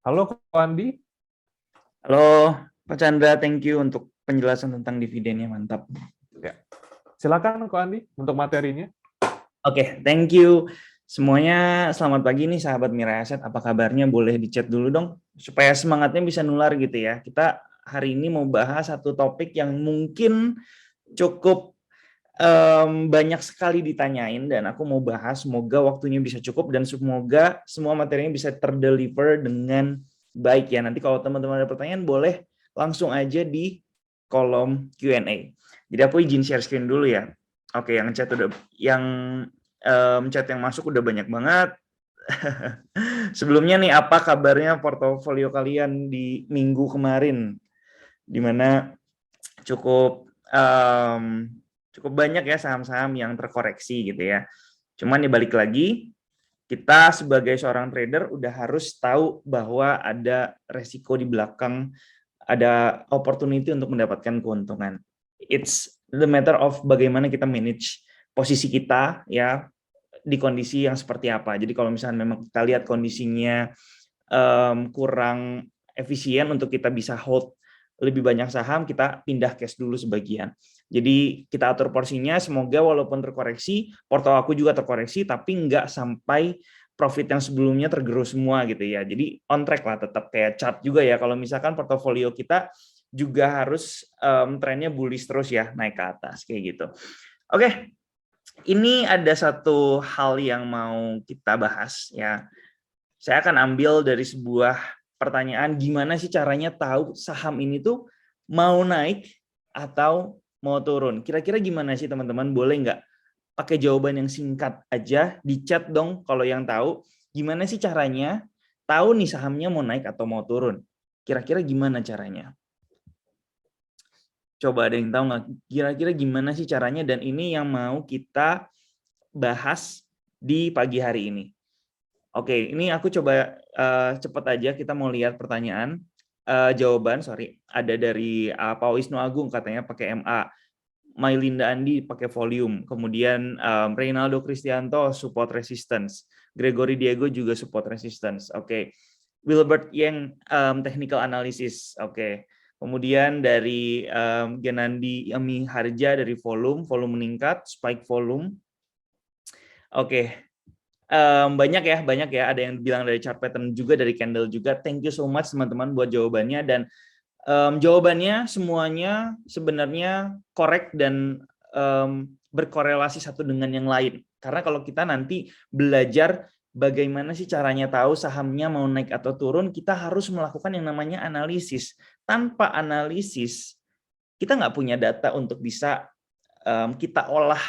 Halo Ko Andi. Halo, Pak Chandra, thank you untuk penjelasan tentang dividennya, mantap. Ya. Silakan Ko Andi untuk materinya. Oke, thank you. Semuanya selamat pagi nih sahabat Mirai Aset, apa kabarnya? Boleh di chat dulu dong, supaya semangatnya bisa nular gitu ya. Kita hari ini mau bahas satu topik yang mungkin cukup banyak sekali ditanyain dan aku mau bahas, semoga waktunya bisa cukup dan semoga semua materinya bisa terdeliver dengan baik ya. Nanti kalau teman-teman ada pertanyaan boleh langsung aja di kolom Q&A. Jadi aku izin share screen dulu ya. Oke, yang chat yang masuk udah banyak banget. Sebelumnya nih, apa kabarnya portofolio kalian di minggu kemarin? Dimana cukup cukup banyak ya saham-saham yang terkoreksi gitu ya. Cuman ya balik lagi, kita sebagai seorang trader udah harus tahu bahwa ada resiko di belakang, ada opportunity untuk mendapatkan keuntungan. It's the matter of bagaimana kita manage posisi kita ya di kondisi yang seperti apa. Jadi kalau misalnya memang kita lihat kondisinya kurang efisien untuk kita bisa hold lebih banyak saham, kita pindah cash dulu sebagian. Jadi kita atur porsinya, semoga walaupun terkoreksi, porto aku juga terkoreksi, tapi nggak sampai profit yang sebelumnya tergerus semua gitu ya. Jadi on track lah, tetap kayak chart juga ya. Kalau misalkan portofolio kita juga harus trennya bullish terus ya, naik ke atas kayak gitu. Oke, ini ada satu hal yang mau kita bahas ya. Saya akan ambil dari sebuah pertanyaan, gimana sih caranya tahu saham ini tuh mau naik atau mau turun? Kira-kira gimana sih teman-teman? Boleh nggak pakai jawaban yang singkat aja di chat dong kalau yang tahu. Gimana sih caranya tahu nih sahamnya mau naik atau mau turun? Kira-kira gimana caranya? Coba ada yang tahu nggak? Kira-kira gimana sih caranya? Dan ini yang mau kita bahas di pagi hari ini. Oke, ini aku coba cepat aja, kita mau lihat pertanyaan. Jawaban, sorry, ada dari Pak Wisnu Agung katanya pakai MA. Mailinda Andi pakai volume. Kemudian Reynaldo Kristianto support resistance. Gregory Diego juga support resistance. Oke. Wilbert Yang technical analysis. Oke. Kemudian dari Genandi Yami Harja dari volume meningkat, spike volume. Oke. Banyak ya, ada yang bilang dari chart pattern juga, dari candle juga. Thank you so much teman-teman buat jawabannya, dan jawabannya semuanya sebenarnya korek dan berkorelasi satu dengan yang lain. Karena kalau kita nanti belajar bagaimana sih caranya tahu sahamnya mau naik atau turun, kita harus melakukan yang namanya analisis. Tanpa analisis, kita nggak punya data untuk bisa kita olah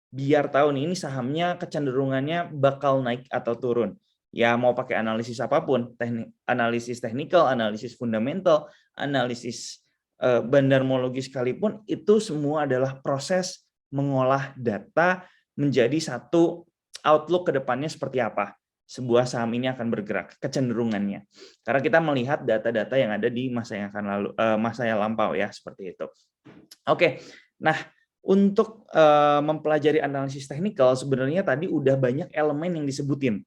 biar tahu nih ini sahamnya kecenderungannya bakal naik atau turun. Ya mau pakai analisis apapun, analisis teknikal, analisis fundamental, analisis bandarmologi sekalipun, itu semua adalah proses mengolah data menjadi satu outlook ke depannya seperti apa sebuah saham ini akan bergerak, kecenderungannya. Karena kita melihat data-data yang ada di masa yang akan lalu, masa yang lampau ya, seperti itu. Oke, nah untuk mempelajari analisis teknikal sebenarnya tadi udah banyak elemen yang disebutin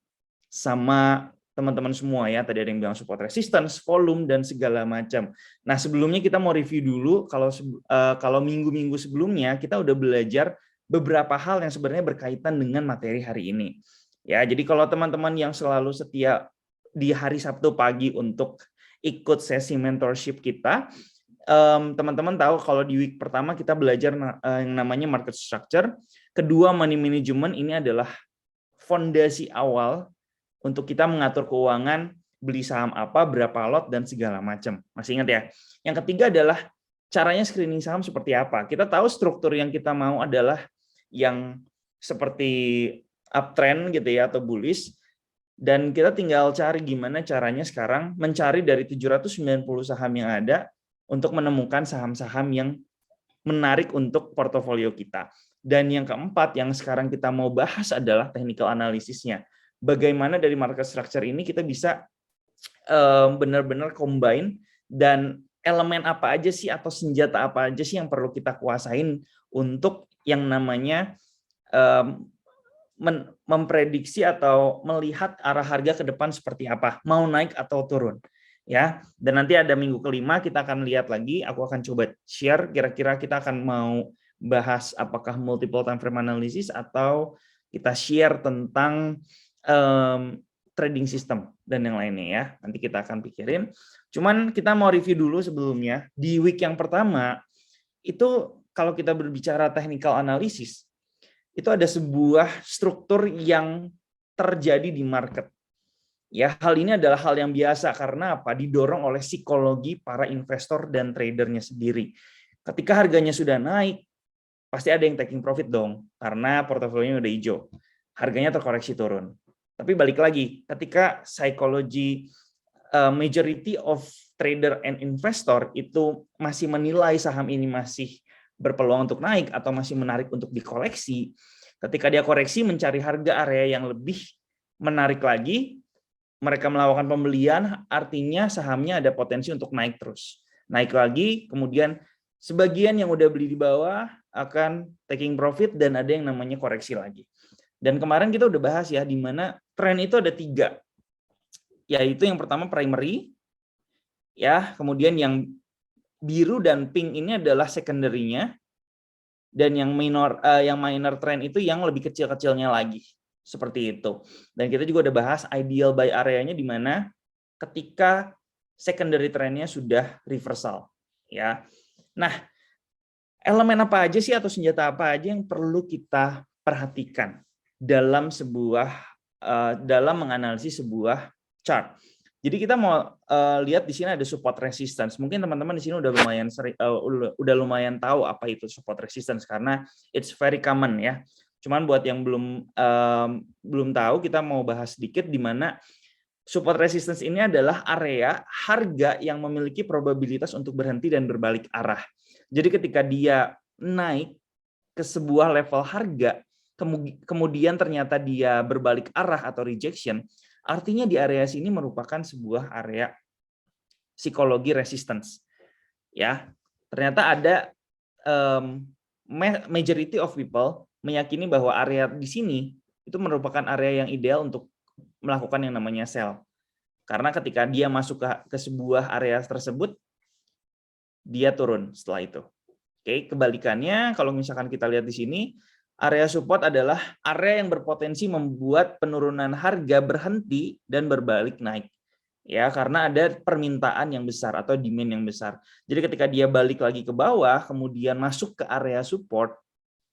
sama teman-teman semua ya. Tadi ada yang bilang support resistance, volume, dan segala macam. Nah sebelumnya kita mau review dulu, kalau minggu-minggu sebelumnya kita udah belajar beberapa hal yang sebenarnya berkaitan dengan materi hari ini. Ya, jadi kalau teman-teman yang selalu setia di hari Sabtu pagi untuk ikut sesi mentorship kita, teman-teman tahu kalau di week pertama kita belajar yang namanya market structure, kedua money management. Ini adalah fondasi awal untuk kita mengatur keuangan, beli saham apa, berapa lot, dan segala macam. Masih ingat ya? Yang ketiga adalah caranya screening saham seperti apa. Kita tahu struktur yang kita mau adalah yang seperti uptrend gitu ya, atau bullish. Dan kita tinggal cari gimana caranya sekarang mencari dari 790 saham yang ada untuk menemukan saham-saham yang menarik untuk portofolio kita. Dan yang keempat yang sekarang kita mau bahas adalah technical analisisnya. Bagaimana dari market structure ini kita bisa benar-benar combine, dan elemen apa aja sih atau senjata apa aja sih yang perlu kita kuasain untuk yang namanya memprediksi atau melihat arah harga ke depan seperti apa, mau naik atau turun. Ya, dan nanti ada minggu kelima kita akan lihat lagi, aku akan coba share kira-kira kita akan mau bahas apakah multiple time frame analysis atau kita share tentang trading system dan yang lainnya ya. Nanti kita akan pikirin. Cuman kita mau review dulu sebelumnya. Di week yang pertama itu kalau kita berbicara technical analysis, itu ada sebuah struktur yang terjadi di market. Ya, hal ini adalah hal yang biasa karena apa? Didorong oleh psikologi para investor dan tradernya sendiri. Ketika harganya sudah naik, pasti ada yang taking profit dong, karena portofolionya udah hijau. Harganya terkoreksi turun. Tapi balik lagi, ketika psikologi majority of trader and investor itu masih menilai saham ini masih berpeluang untuk naik atau masih menarik untuk dikoleksi, ketika dia koreksi mencari harga area yang lebih menarik lagi, mereka melakukan pembelian, artinya sahamnya ada potensi untuk naik terus. Naik lagi, kemudian sebagian yang udah beli di bawah akan taking profit dan ada yang namanya koreksi lagi. Dan kemarin kita udah bahas ya, di mana tren itu ada 3. Yaitu yang pertama primary, ya, kemudian yang biru dan pink ini adalah secondary-nya, dan yang minor trend itu yang lebih kecil-kecilnya lagi. Seperti itu. Dan kita juga udah bahas ideal buy area-nya di mana ketika secondary trend-nya sudah reversal. Ya. Nah, elemen apa aja sih atau senjata apa aja yang perlu kita perhatikan dalam menganalisis sebuah chart. Jadi kita mau lihat di sini ada support resistance. Mungkin teman-teman di sini udah lumayan tahu apa itu support resistance karena it's very common ya. Cuman buat yang belum tahu, kita mau bahas sedikit di mana support resistance ini adalah area harga yang memiliki probabilitas untuk berhenti dan berbalik arah. Jadi ketika dia naik ke sebuah level harga, kemudian ternyata dia berbalik arah atau rejection, artinya di area sini merupakan sebuah area psikologi resistance. Ya, ternyata ada majority of people meyakini bahwa area di sini itu merupakan area yang ideal untuk melakukan yang namanya sell. Karena ketika dia masuk ke sebuah area tersebut, dia turun setelah itu. Oke, kebalikannya kalau misalkan kita lihat di sini, area support adalah area yang berpotensi membuat penurunan harga berhenti dan berbalik naik. Ya, karena ada permintaan yang besar atau demand yang besar. Jadi ketika dia balik lagi ke bawah, kemudian masuk ke area support,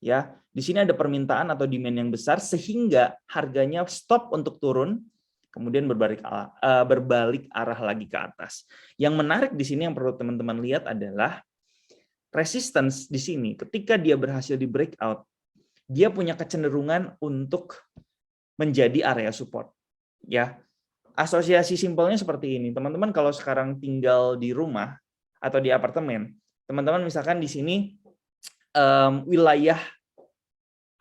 ya, di sini ada permintaan atau demand yang besar sehingga harganya stop untuk turun, kemudian berbalik arah lagi ke atas. Yang menarik di sini yang perlu teman-teman lihat adalah resistance di sini. Ketika dia berhasil di breakout, dia punya kecenderungan untuk menjadi area support. Ya, asosiasi simpelnya seperti ini. Teman-teman kalau sekarang tinggal di rumah atau di apartemen, teman-teman misalkan di sini wilayah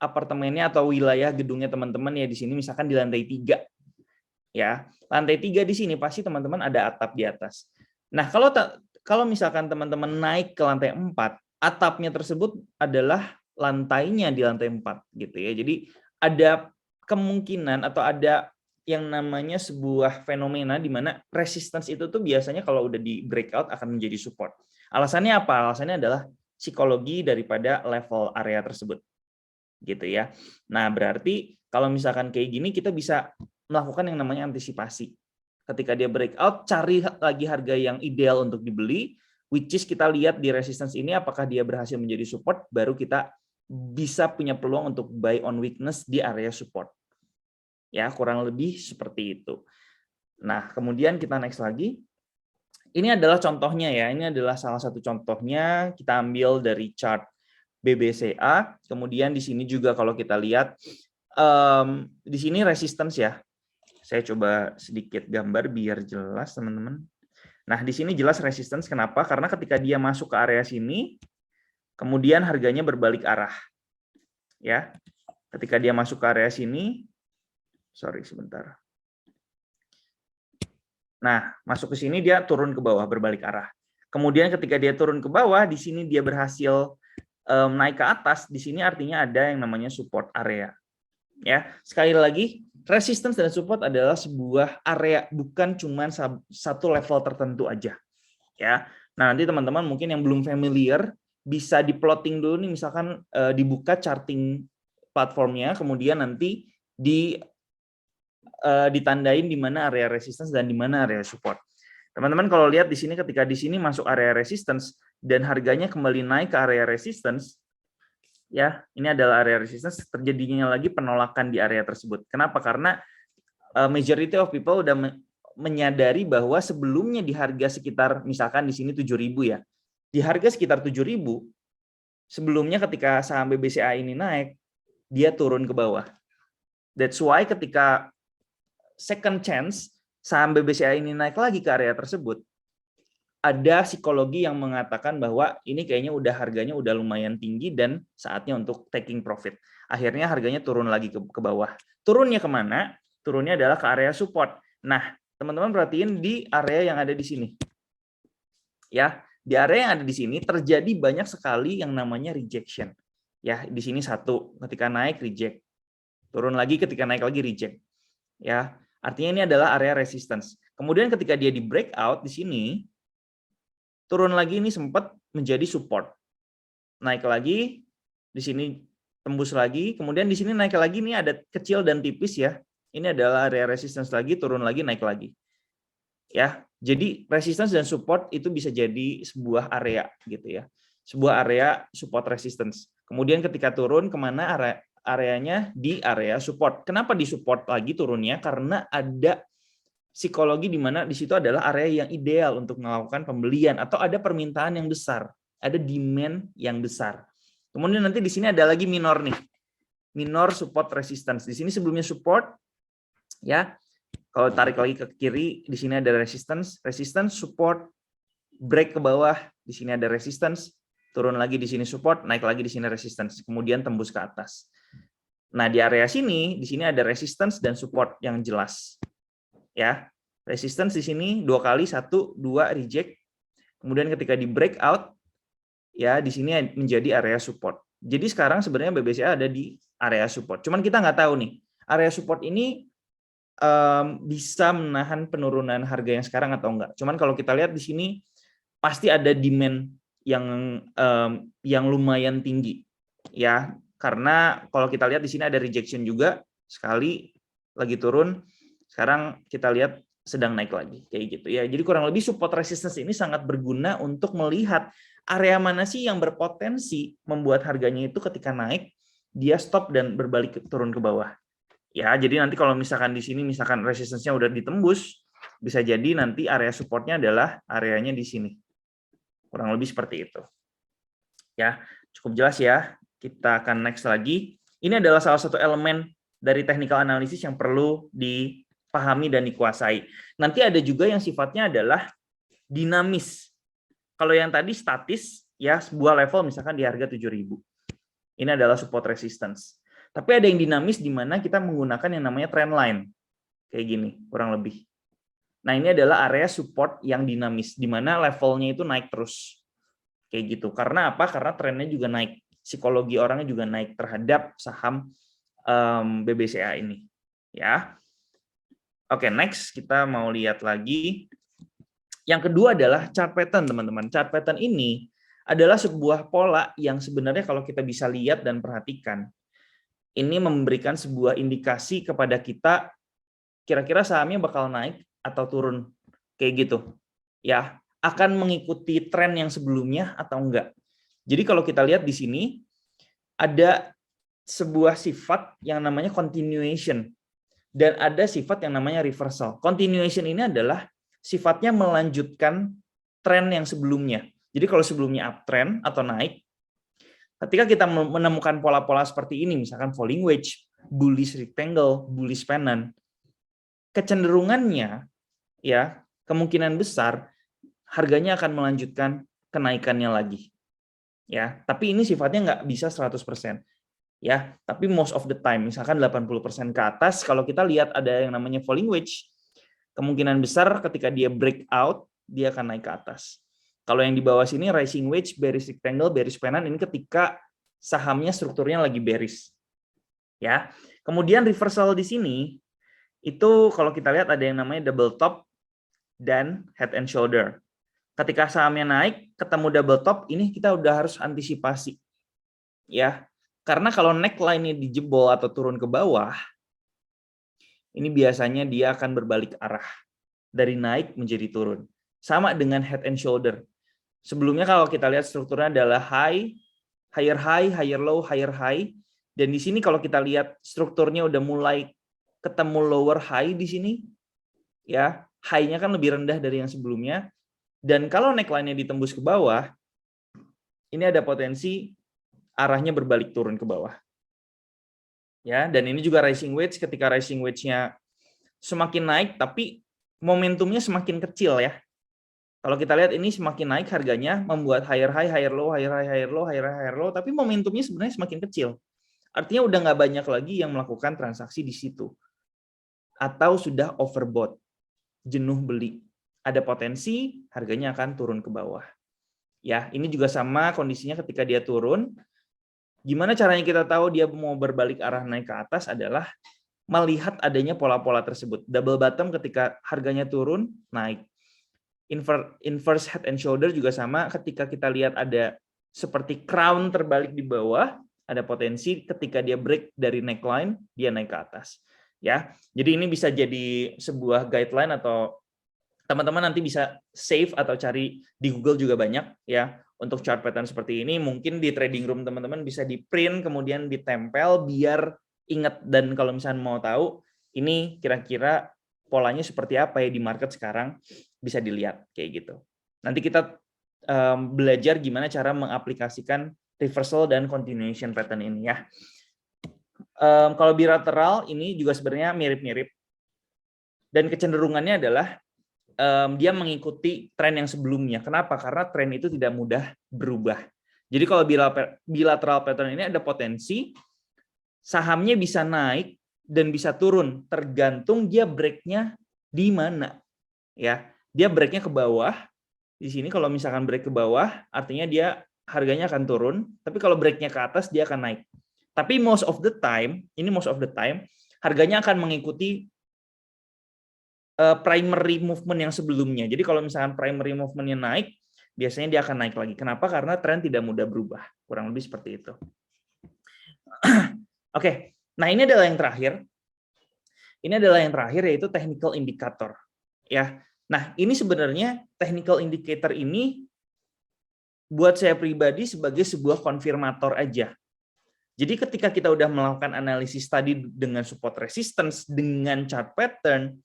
apartemennya atau wilayah gedungnya teman-teman ya di sini misalkan di lantai 3. Ya, lantai 3 di sini pasti teman-teman ada atap di atas. Nah, kalau misalkan teman-teman naik ke lantai 4, atapnya tersebut adalah lantainya di lantai 4 gitu ya. Jadi ada kemungkinan atau ada yang namanya sebuah fenomena di mana resistance itu tuh biasanya kalau udah di breakout akan menjadi support. Alasannya apa? Alasannya adalah psikologi daripada level area tersebut. Gitu ya. Nah, berarti kalau misalkan kayak gini kita bisa melakukan yang namanya antisipasi. Ketika dia breakout, cari lagi harga yang ideal untuk dibeli, which is kita lihat di resistance ini apakah dia berhasil menjadi support, baru kita bisa punya peluang untuk buy on weakness di area support. Ya, kurang lebih seperti itu. Nah, kemudian kita next lagi. Ini adalah contohnya ya, ini adalah salah satu contohnya, kita ambil dari chart BBCA, kemudian di sini juga kalau kita lihat, di sini resistance ya. Saya coba sedikit gambar biar jelas teman-teman. Nah, di sini jelas resistance, kenapa? Karena ketika dia masuk ke area sini, kemudian harganya berbalik arah. Ya, ketika dia masuk ke area sini, sebentar. Nah, masuk ke sini dia turun ke bawah berbalik arah. Kemudian ketika dia turun ke bawah, di sini dia berhasil naik ke atas. Di sini artinya ada yang namanya support area. Ya, sekali lagi, resistance dan support adalah sebuah area, bukan cuma satu level tertentu aja. Ya, nah nanti teman-teman mungkin yang belum familiar bisa di-plotting dulu nih, misalkan dibuka charting platformnya, kemudian nanti ditandain di mana area resistance dan di mana area support. Teman-teman kalau lihat di sini, ketika di sini masuk area resistance dan harganya kembali naik ke area resistance, ya ini adalah area resistance, terjadinya lagi penolakan di area tersebut. Kenapa? Karena majority of people udah menyadari bahwa sebelumnya di harga sekitar, misalkan di sini 7.000 ya, di harga sekitar 7.000, sebelumnya ketika saham BBCA ini naik, dia turun ke bawah. That's why ketika second chance saham BBCA ini naik lagi ke area tersebut, ada psikologi yang mengatakan bahwa ini kayaknya udah harganya udah lumayan tinggi dan saatnya untuk taking profit. Akhirnya harganya turun lagi ke bawah. Turunnya kemana? Turunnya adalah ke area support. Nah, teman-teman perhatiin di area yang ada di sini. Ya, di area yang ada di sini terjadi banyak sekali yang namanya rejection. Ya, di sini satu, ketika naik reject. Turun lagi, ketika naik lagi reject. Ya, artinya ini adalah area resistance. Kemudian ketika dia di breakout di sini, turun lagi ini sempat menjadi support. Naik lagi, di sini tembus lagi, kemudian di sini naik lagi, ini ada kecil dan tipis ya. Ini adalah area resistance lagi, turun lagi, naik lagi. Ya, jadi resistance dan support itu bisa jadi sebuah area gitu ya. Sebuah area support resistance. Kemudian ketika turun kemana areanya? Di area support. Kenapa di support lagi turunnya? Karena ada psikologi di mana di situ adalah area yang ideal untuk melakukan pembelian atau ada permintaan yang besar, ada demand yang besar. Kemudian nanti di sini ada lagi minor nih. Minor support resistance. Di sini sebelumnya support ya. Kalau tarik lagi ke kiri, di sini ada resistance, support, break ke bawah, di sini ada resistance, turun lagi di sini support, naik lagi di sini resistance, kemudian tembus ke atas. Nah, di area sini, di sini ada resistance dan support yang jelas. Ya, resistance di sini 2 kali, 1, 2 reject. Kemudian ketika di breakout, ya di sini menjadi area support. Jadi sekarang sebenarnya BBCA ada di area support. Cuman kita nggak tahu nih, area support ini bisa menahan penurunan harga yang sekarang atau enggak. Cuman kalau kita lihat di sini pasti ada demand yang lumayan tinggi, ya. Karena kalau kita lihat di sini ada rejection juga sekali lagi turun. Sekarang kita lihat sedang naik lagi, kayak gitu ya. Jadi kurang lebih support resistance ini sangat berguna untuk melihat area mana sih yang berpotensi membuat harganya itu ketika naik dia stop dan berbalik turun ke bawah. Ya, jadi nanti kalau misalkan di sini misalkan resistance-nya udah ditembus, bisa jadi nanti area support-nya adalah areanya di sini. Kurang lebih seperti itu. Ya, cukup jelas ya. Kita akan next lagi. Ini adalah salah satu elemen dari technical analysis yang perlu dipahami dan dikuasai. Nanti ada juga yang sifatnya adalah dinamis. Kalau yang tadi statis, ya sebuah level misalkan di harga 7.000. Ini adalah support resistance. Tapi ada yang dinamis di mana kita menggunakan yang namanya trend line. Kayak gini, kurang lebih. Nah, ini adalah area support yang dinamis, di mana levelnya itu naik terus. Kayak gitu. Karena apa? Karena trennya juga naik. Psikologi orangnya juga naik terhadap saham BBCA ini. Ya. Oke, next kita mau lihat lagi. Yang kedua adalah chart pattern, teman-teman. Chart pattern ini adalah sebuah pola yang sebenarnya kalau kita bisa lihat dan perhatikan, ini memberikan sebuah indikasi kepada kita kira-kira sahamnya bakal naik atau turun. Kayak gitu. Ya, akan mengikuti tren yang sebelumnya atau enggak. Jadi kalau kita lihat di sini ada sebuah sifat yang namanya continuation dan ada sifat yang namanya reversal. Continuation ini adalah sifatnya melanjutkan tren yang sebelumnya. Jadi kalau sebelumnya uptrend atau naik, ketika kita menemukan pola-pola seperti ini, misalkan falling wedge, bullish rectangle, bullish pennant, kecenderungannya ya kemungkinan besar harganya akan melanjutkan kenaikannya lagi. Ya, tapi ini sifatnya nggak bisa 100%. Ya, tapi most of the time, misalkan 80% ke atas, kalau kita lihat ada yang namanya falling wedge, kemungkinan besar ketika dia breakout, dia akan naik ke atas. Kalau yang di bawah sini rising wedge, bearish rectangle, bearish pennant, ini ketika sahamnya strukturnya lagi bearish. Ya, Kemudian reversal di sini itu kalau kita lihat ada yang namanya double top dan head and shoulder. Ketika sahamnya naik ketemu double top, ini kita udah harus antisipasi. Ya. Karena kalau neckline-nya dijebol atau turun ke bawah, ini biasanya dia akan berbalik arah dari naik menjadi turun. Sama dengan head and shoulder. Sebelumnya kalau kita lihat strukturnya adalah high, higher low, higher high. Dan di sini kalau kita lihat strukturnya udah mulai ketemu lower high di sini, ya high-nya kan lebih rendah dari yang sebelumnya. Dan kalau neckline-nya ditembus ke bawah, ini ada potensi arahnya berbalik turun ke bawah. Ya, dan ini juga rising wedge, ketika rising wedge-nya semakin naik tapi momentumnya semakin kecil ya. Kalau kita lihat ini semakin naik harganya membuat higher high, higher low, higher high, higher low, higher high, higher low, tapi momentumnya sebenarnya semakin kecil. Artinya udah nggak banyak lagi yang melakukan transaksi di situ. Atau sudah overbought, jenuh beli. Ada potensi harganya akan turun ke bawah. Ya, ini juga sama kondisinya ketika dia turun. Gimana caranya kita tahu dia mau berbalik arah naik ke atas adalah melihat adanya pola-pola tersebut. Double bottom ketika harganya turun, naik. Inverse head and shoulder juga sama, ketika kita lihat ada seperti crown terbalik di bawah, ada potensi ketika dia break dari neckline, dia naik ke atas. Ya, jadi ini bisa jadi sebuah guideline atau teman-teman nanti bisa save atau cari di Google juga banyak ya untuk chart pattern seperti ini. Mungkin di trading room teman-teman bisa di print kemudian ditempel biar ingat, dan kalau misalnya mau tahu ini kira-kira polanya seperti apa ya di market sekarang, bisa dilihat kayak gitu. Nanti kita belajar gimana cara mengaplikasikan reversal dan continuation pattern ini ya. Kalau bilateral ini juga sebenarnya mirip-mirip, dan kecenderungannya adalah dia mengikuti tren yang sebelumnya. Kenapa? Karena tren itu tidak mudah berubah. Jadi kalau bilateral pattern ini ada potensi sahamnya bisa naik dan bisa turun, tergantung dia break-nya di mana. Ya, dia break-nya ke bawah. Di sini kalau misalkan break ke bawah, artinya dia harganya akan turun. Tapi kalau break-nya ke atas, dia akan naik. Tapi most of the time, harganya akan mengikuti primary movement yang sebelumnya. Jadi kalau misalkan primary movement-nya naik, biasanya dia akan naik lagi. Kenapa? Karena tren tidak mudah berubah. Kurang lebih seperti itu. Oke, nah ini adalah yang terakhir. Ini adalah yang terakhir, yaitu technical indicator. Ya, nah ini sebenarnya technical indicator ini buat saya pribadi sebagai sebuah konfirmator aja. Jadi ketika kita udah melakukan analisis tadi dengan support resistance, dengan chart pattern,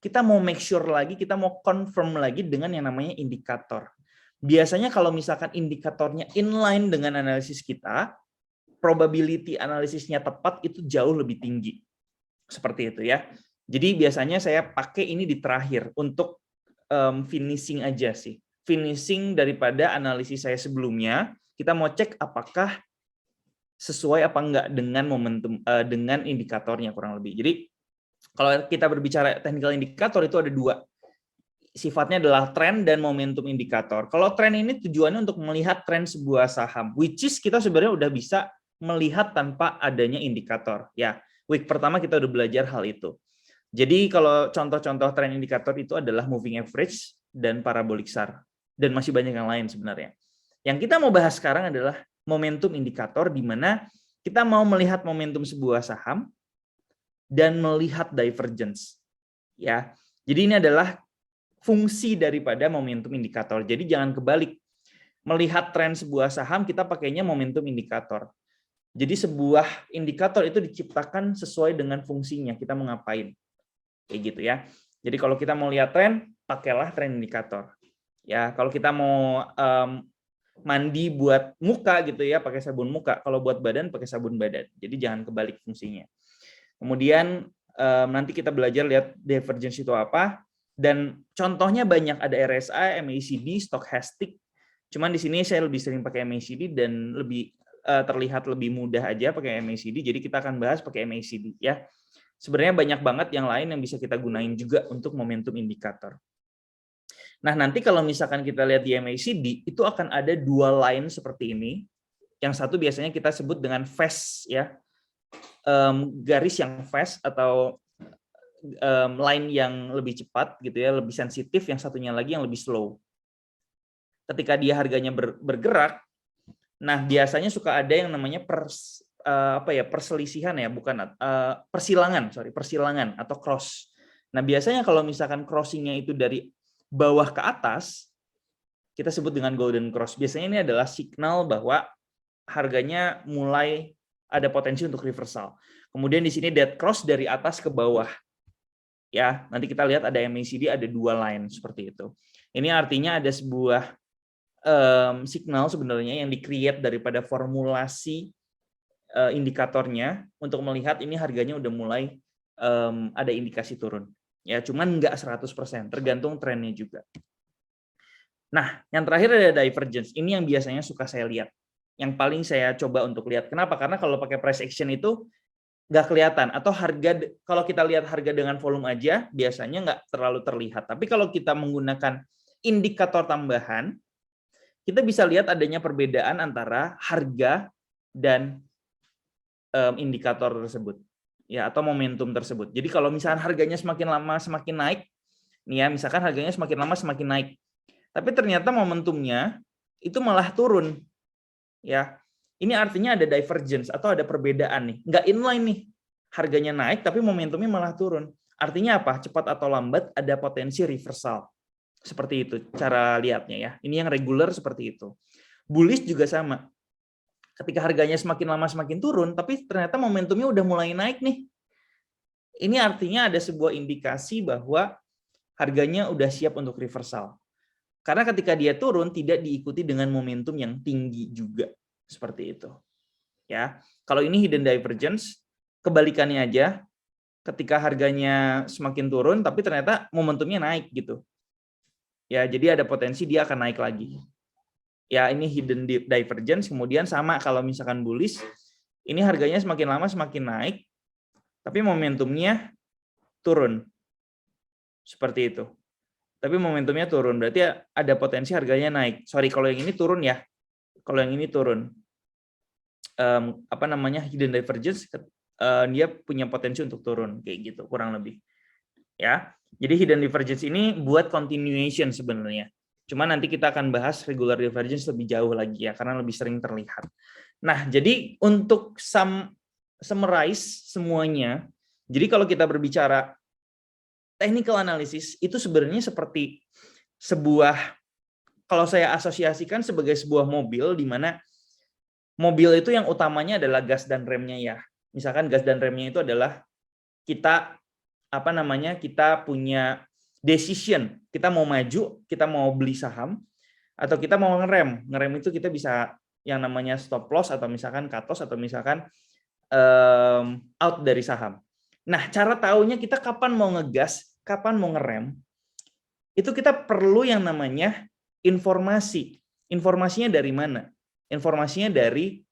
kita mau make sure lagi, kita mau confirm lagi dengan yang namanya indikator. Biasanya kalau misalkan indikatornya inline dengan analisis kita, probability analisisnya tepat itu jauh lebih tinggi. Seperti itu ya. Jadi biasanya saya pakai ini di terakhir untuk finishing aja sih. Finishing daripada analisis saya sebelumnya, kita mau cek apakah sesuai apa enggak dengan momentum, dengan indikatornya kurang lebih. Jadi kalau kita berbicara technical indikator itu ada dua. Sifatnya adalah tren dan momentum indikator. Kalau tren ini tujuannya untuk melihat tren sebuah saham, which is kita sebenarnya udah bisa melihat tanpa adanya indikator. Ya, week pertama kita udah belajar hal itu. Jadi kalau contoh-contoh tren indikator itu adalah moving average dan parabolic SAR, dan masih banyak yang lain sebenarnya. Yang kita mau bahas sekarang adalah momentum indikator, di mana kita mau melihat momentum sebuah saham dan melihat divergence. Ya, jadi ini adalah fungsi daripada momentum indikator. Jadi jangan kebalik. Melihat tren sebuah saham kita pakainya momentum indikator. Jadi sebuah indikator itu diciptakan sesuai dengan fungsinya, kita mau ngapain. Kayak gitu ya. Jadi kalau kita mau lihat tren, pakailah tren indikator. Ya, kalau kita mau mandi buat muka gitu ya, pakai sabun muka. Kalau buat badan pakai sabun badan. Jadi jangan kebalik fungsinya. Kemudian nanti kita belajar lihat divergence itu apa, dan contohnya banyak, ada RSI, MACD, stochastic. Cuman di sini saya lebih sering pakai MACD dan lebih terlihat lebih mudah aja pakai MACD. Jadi kita akan bahas pakai MACD ya. Sebenarnya banyak banget yang lain yang bisa kita gunain juga untuk momentum indikator. Nah, nanti kalau misalkan kita lihat di MACD, itu akan ada dua line seperti ini. Yang satu biasanya kita sebut dengan phase ya. garis yang fast atau line yang lebih cepat gitu ya, lebih sensitif, yang satunya lagi yang lebih slow. Ketika dia harganya bergerak, nah biasanya suka ada yang namanya perselisihan ya, bukan persilangan atau cross. Nah biasanya kalau misalkan crossingnya itu dari bawah ke atas, kita sebut dengan golden cross. Biasanya ini adalah signal bahwa harganya mulai ada potensi untuk reversal. Kemudian di sini dead cross dari atas ke bawah. Ya, nanti kita lihat ada MACD, ada 2 line seperti itu. Ini artinya ada sebuah signal sebenarnya yang di-create daripada formulasi indikatornya untuk melihat ini harganya udah mulai ada indikasi turun. Ya, cuman nggak 100%, tergantung trennya juga. Nah, yang terakhir ada divergence. Ini yang biasanya suka saya lihat. Yang paling saya coba untuk lihat. Kenapa? Karena kalau pakai price action itu nggak kelihatan. Atau harga, kalau kita lihat harga dengan volume aja, biasanya nggak terlalu terlihat. Tapi kalau kita menggunakan indikator tambahan, kita bisa lihat adanya perbedaan antara harga dan indikator tersebut. Ya, atau momentum tersebut. Jadi kalau misalkan harganya semakin lama semakin naik, nih ya, misalkan harganya semakin lama semakin naik. Tapi ternyata momentumnya itu malah turun. Ya, ini artinya ada divergence atau ada perbedaan nih. Nggak inline nih. Harganya naik tapi momentumnya malah turun. Artinya apa? Cepat atau lambat ada potensi reversal. Seperti itu cara lihatnya ya. Ini yang regular seperti itu. Bullish juga sama. Ketika harganya semakin lama semakin turun, tapi ternyata momentumnya udah mulai naik nih. Ini artinya ada sebuah indikasi bahwa harganya udah siap untuk reversal. Karena ketika dia turun tidak diikuti dengan momentum yang tinggi juga, seperti itu. Ya, kalau ini hidden divergence, kebalikannya aja. Ketika harganya semakin turun, tapi ternyata momentumnya naik gitu. Ya, jadi ada potensi dia akan naik lagi. Ya, ini hidden divergence. Kemudian sama kalau misalkan bullish, ini harganya semakin lama semakin naik, tapi momentumnya turun. Seperti itu. Tapi momentumnya turun, berarti ada potensi harganya naik. Sorry, kalau yang ini turun ya. Kalau yang ini turun. Hidden divergence, dia punya potensi untuk turun. Kayak gitu, kurang lebih. Ya, jadi hidden divergence ini buat continuation sebenarnya. Cuma nanti kita akan bahas regular divergence lebih jauh lagi ya, karena lebih sering terlihat. Nah, jadi untuk summarize semuanya, jadi kalau kita berbicara technical analysis itu sebenarnya seperti sebuah, kalau saya asosiasikan sebagai sebuah mobil, di mana mobil itu yang utamanya adalah gas dan remnya ya. Misalkan gas dan remnya itu adalah kita kita punya decision, kita mau maju, kita mau beli saham, atau kita mau ngerem. Ngerem itu kita bisa yang namanya stop loss atau misalkan cut loss atau misalkan out dari saham. Nah, cara taunya kita kapan mau ngegas, kapan mau ngerem, itu kita perlu yang namanya informasi. Informasinya dari mana? Informasinya dari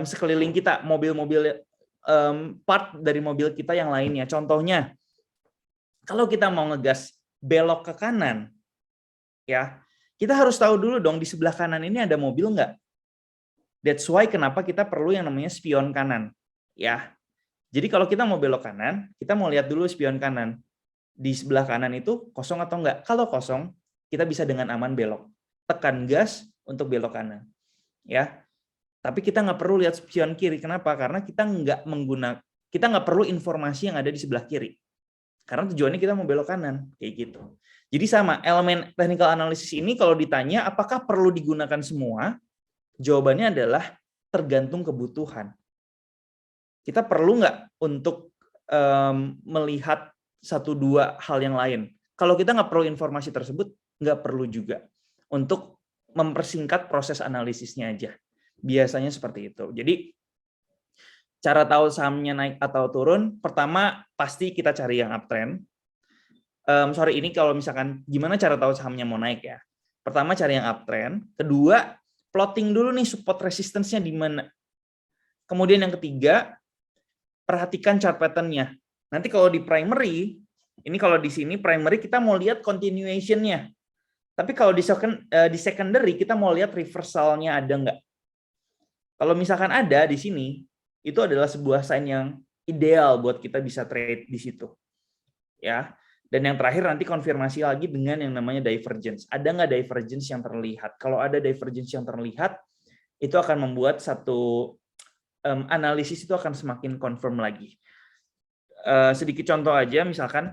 sekeliling kita, mobil-mobil, part dari mobil kita yang lainnya. Contohnya, kalau kita mau ngegas belok ke kanan, ya kita harus tahu dulu dong di sebelah kanan ini ada mobil nggak? That's why kenapa kita perlu yang namanya spion kanan, ya. Jadi kalau kita mau belok kanan, kita mau lihat dulu spion kanan. Di sebelah kanan itu kosong atau enggak. Kalau kosong, kita bisa dengan aman belok. Tekan gas untuk belok kanan. Ya. Tapi kita nggak perlu lihat spion kiri. Kenapa? Karena kita nggak perlu informasi yang ada di sebelah kiri. Karena tujuannya kita mau belok kanan. Kayak gitu. Jadi sama, elemen technical analysis ini kalau ditanya apakah perlu digunakan semua, jawabannya adalah tergantung kebutuhan. Kita perlu nggak untuk melihat 1-2 hal yang lain? Kalau kita nggak perlu informasi tersebut, nggak perlu juga. Untuk mempersingkat proses analisisnya aja. Biasanya seperti itu. Jadi, cara tahu sahamnya naik atau turun, pertama pasti kita cari yang uptrend. Ini kalau misalkan gimana cara tahu sahamnya mau naik ya? Pertama cari yang uptrend. Kedua, plotting dulu nih support resistance-nya di mana. Kemudian yang ketiga, perhatikan chart pattern-nya. Nanti kalau di primary, ini kalau di sini primary kita mau lihat continuation-nya. Tapi kalau di secondary kita mau lihat reversal-nya ada nggak. Kalau misalkan ada di sini, itu adalah sebuah sign yang ideal buat kita bisa trade di situ. Ya. Dan yang terakhir nanti konfirmasi lagi dengan yang namanya divergence. Ada nggak divergence yang terlihat? Kalau ada divergence yang terlihat, itu akan membuat satu analisis itu akan semakin confirm lagi. Sedikit contoh aja, misalkan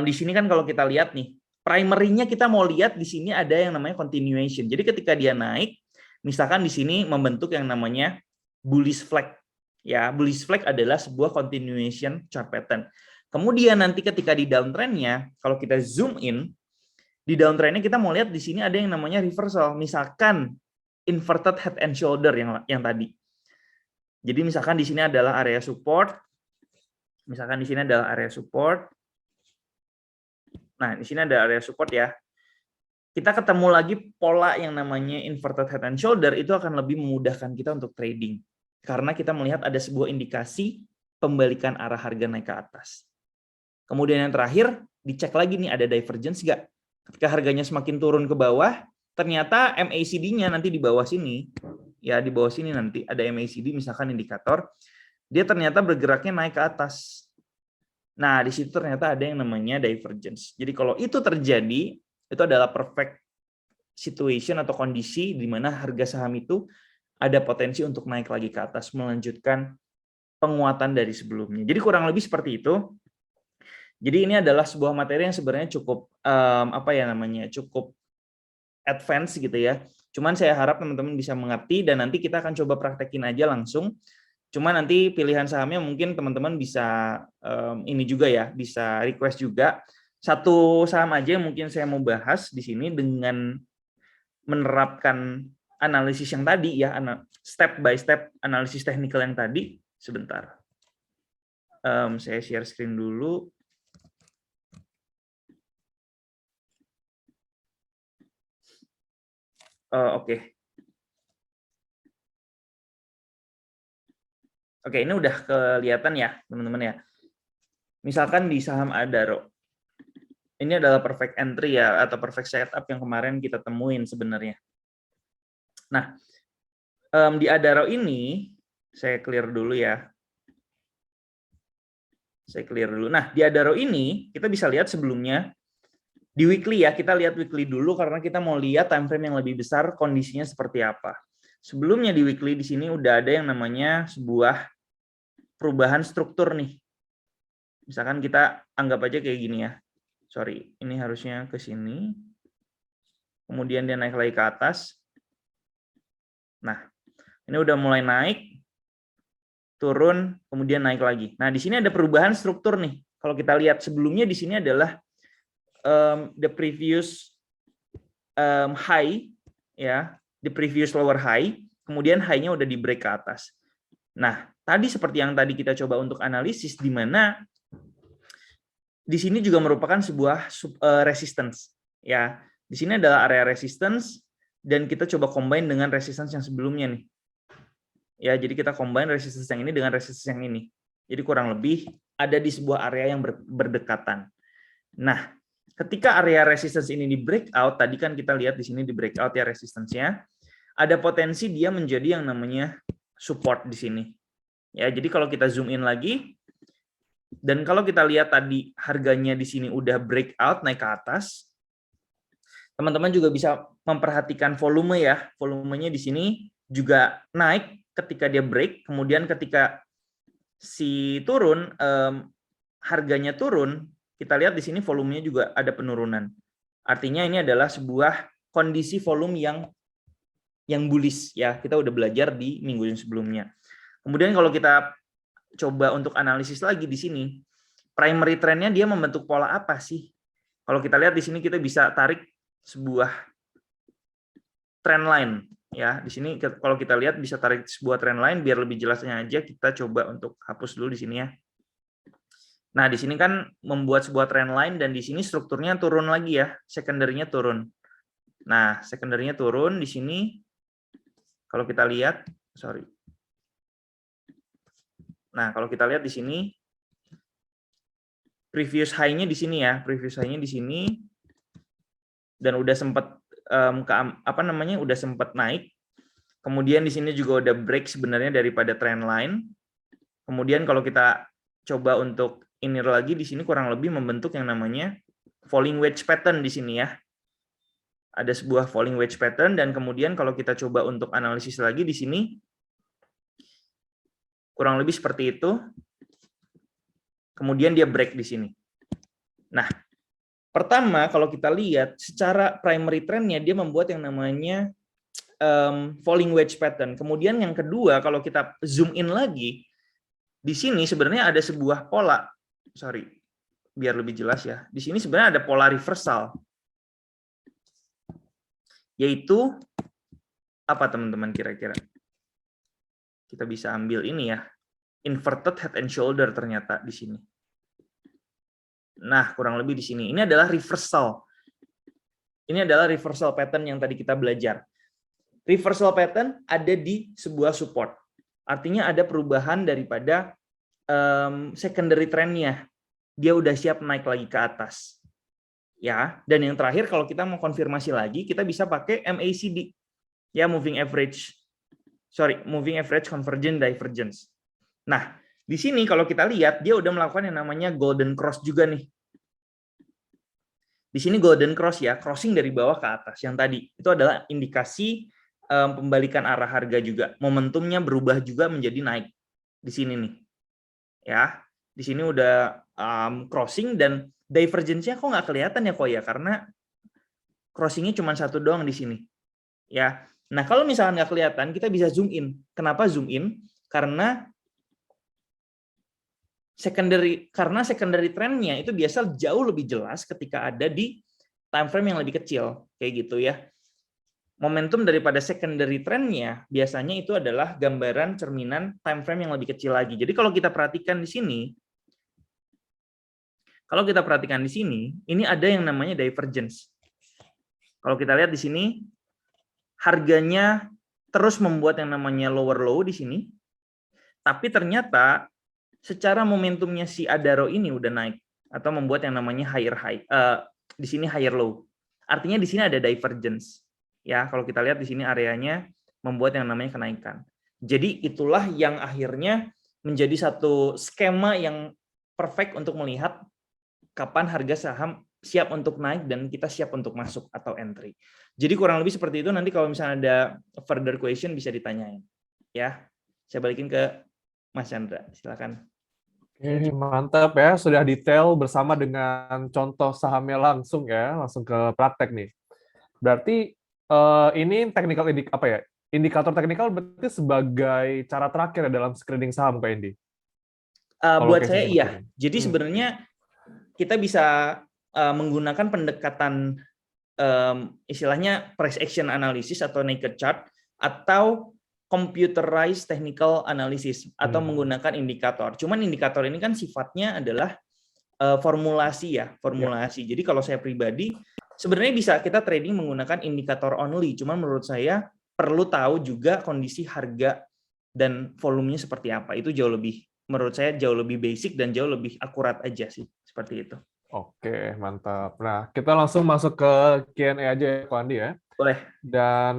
di sini kan kalau kita lihat nih, primary-nya kita mau lihat di sini ada yang namanya continuation. Jadi ketika dia naik, misalkan di sini membentuk yang namanya bullish flag. Ya, bullish flag adalah sebuah continuation chart pattern. Kemudian nanti ketika di downtrend-nya, kalau kita zoom in, di downtrend-nya kita mau lihat di sini ada yang namanya reversal. Misalkan inverted head and shoulder yang tadi. Jadi misalkan di sini adalah area support. Misalkan di sini adalah area support. Nah, di sini ada area support ya. Kita ketemu lagi pola yang namanya inverted head and shoulder, itu akan lebih memudahkan kita untuk trading. Karena kita melihat ada sebuah indikasi pembalikan arah harga naik ke atas. Kemudian yang terakhir, dicek lagi nih ada divergence nggak? Ketika harganya semakin turun ke bawah, ternyata MACD-nya nanti di bawah sini, ya di bawah sini nanti ada MACD misalkan indikator, dia ternyata bergeraknya naik ke atas. Nah, di situ ternyata ada yang namanya divergence. Jadi kalau itu terjadi, itu adalah perfect situation atau kondisi di mana harga saham itu ada potensi untuk naik lagi ke atas, melanjutkan penguatan dari sebelumnya. Jadi kurang lebih seperti itu. Jadi ini adalah sebuah materi yang sebenarnya cukup cukup advance gitu ya. Cuman saya harap teman-teman bisa mengerti dan nanti kita akan coba praktekin aja langsung. Cuma nanti pilihan sahamnya mungkin teman-teman bisa ini juga ya, bisa request juga. Satu saham aja yang mungkin saya mau bahas di sini dengan menerapkan analisis yang tadi ya, step by step analisis teknikal yang tadi. Sebentar. Saya share screen dulu. Oke. Oke, ini udah kelihatan ya, teman-teman ya. Misalkan di saham Adaro. Ini adalah perfect entry ya, atau perfect setup yang kemarin kita temuin sebenarnya. Nah, di Adaro ini, saya clear dulu ya. Saya clear dulu. Nah, di Adaro ini, kita bisa lihat sebelumnya, di weekly ya, kita lihat weekly dulu karena kita mau lihat time frame yang lebih besar, kondisinya seperti apa. Sebelumnya di weekly di sini udah ada yang namanya sebuah perubahan struktur nih. Misalkan kita anggap aja kayak gini ya. Sorry, ini harusnya ke sini. Kemudian dia naik lagi ke atas. Nah, ini udah mulai naik, turun, kemudian naik lagi. Nah, di sini ada perubahan struktur nih. Kalau kita lihat sebelumnya di sini adalah the previous high, ya, the previous lower high, kemudian high-nya udah di break ke atas. Nah, tadi seperti yang tadi kita coba untuk analisis, di mana di sini juga merupakan sebuah resistance. Ya, di sini adalah area resistance dan kita coba combine dengan resistance yang sebelumnya nih. Ya, jadi kita combine resistance yang ini dengan resistance yang ini. Jadi kurang lebih ada di sebuah area yang berdekatan. Nah, ketika area resistance ini di breakout, tadi kan kita lihat di sini di breakout ya resistance-nya, ada potensi dia menjadi yang namanya support di sini. Ya, jadi kalau kita zoom in lagi, dan kalau kita lihat tadi harganya di sini udah breakout naik ke atas, teman-teman juga bisa memperhatikan volume ya. Volumenya di sini juga naik ketika dia break, kemudian ketika si turun, harganya turun, kita lihat di sini volumenya juga ada penurunan. Artinya ini adalah sebuah kondisi volume yang bullish ya. Kita udah belajar di minggu yang sebelumnya. Kemudian kalau kita coba untuk analisis lagi di sini, primary trend-nya dia membentuk pola apa sih? Kalau kita lihat di sini kita bisa tarik sebuah trend line ya. Di sini kalau kita lihat bisa tarik sebuah trend line, biar lebih jelasnya aja kita coba untuk hapus dulu di sini ya. Nah, di sini kan membuat sebuah trend line dan di sini strukturnya turun lagi ya, secondary-nya turun. Nah, secondary-nya turun di sini kalau kita lihat, sorry. Nah, kalau kita lihat di sini previous high-nya di sini ya, previous high-nya di sini dan udah sempat udah sempat naik. Kemudian di sini juga udah break sebenarnya daripada trend line. Kemudian kalau kita coba untuk ini lagi, di sini kurang lebih membentuk yang namanya falling wedge pattern di sini ya. Ada sebuah falling wedge pattern, dan kemudian kalau kita coba untuk analisis lagi di sini, kurang lebih seperti itu. Kemudian dia break di sini. Nah, pertama kalau kita lihat secara primary trend-nya dia membuat yang namanya falling wedge pattern. Kemudian yang kedua, kalau kita zoom in lagi, di sini sebenarnya ada sebuah pola. Sorry, biar lebih jelas ya. Di sini sebenarnya ada pola reversal. Yaitu, apa teman-teman kira-kira? Kita bisa ambil ini ya. Inverted head and shoulder ternyata di sini. Nah, kurang lebih di sini. Ini adalah reversal. Ini adalah reversal pattern yang tadi kita belajar. Reversal pattern ada di sebuah support. Artinya ada perubahan daripada secondary trend-nya. Dia udah siap naik lagi ke atas. Ya, dan yang terakhir kalau kita mau konfirmasi lagi, kita bisa pakai MACD. Ya, moving average convergence divergence. Nah, di sini kalau kita lihat dia udah melakukan yang namanya golden cross juga nih. Di sini golden cross ya, crossing dari bawah ke atas. Yang tadi itu adalah indikasi pembalikan arah harga juga. Momentumnya berubah juga menjadi naik di sini nih. Ya, di sini udah crossing, dan divergence-nya kok nggak kelihatan ya kok ya, karena crossing-nya cuma satu doang di sini. Ya. Nah, kalau misalnya nggak kelihatan, kita bisa zoom in. Kenapa zoom in? Karena secondary trend-nya itu biasa jauh lebih jelas ketika ada di time frame yang lebih kecil, kayak gitu ya. Momentum daripada secondary trend-nya biasanya itu adalah gambaran cerminan time frame yang lebih kecil lagi. Jadi kalau kita perhatikan di sini, ini ada yang namanya divergence. Kalau kita lihat di sini, harganya terus membuat yang namanya lower low di sini, tapi ternyata secara momentumnya si Adaro ini udah naik atau membuat yang namanya higher high. Di sini higher low. Artinya di sini ada divergence. Ya, kalau kita lihat di sini areanya membuat yang namanya kenaikan. Jadi itulah yang akhirnya menjadi satu skema yang perfect untuk melihat kapan harga saham siap untuk naik dan kita siap untuk masuk atau entry. Jadi kurang lebih seperti itu. Nanti kalau misalnya ada further question bisa ditanyain. Ya, saya balikin ke Mas Chandra. Silakan. Oke, mantap ya, sudah detail bersama dengan contoh sahamnya langsung ya, langsung ke praktek nih. Berarti ini technical indikator teknikal berarti sebagai cara terakhir ya dalam screening saham Kak Indi? Buat saya iya. Ini. Jadi sebenarnya kita bisa menggunakan pendekatan istilahnya price action analysis atau naked chart atau computerized technical analysis atau menggunakan indikator. Cuman indikator ini kan sifatnya adalah formulasi ya, formulasi. Jadi kalau saya pribadi sebenarnya bisa kita trading menggunakan indikator only. Cuman menurut saya perlu tahu juga kondisi harga dan volumenya seperti apa. Itu menurut saya jauh lebih basic dan jauh lebih akurat aja sih, seperti itu. Oke, mantap. Nah, kita langsung masuk ke Q&A aja ya, Ko Andi ya. Boleh. Dan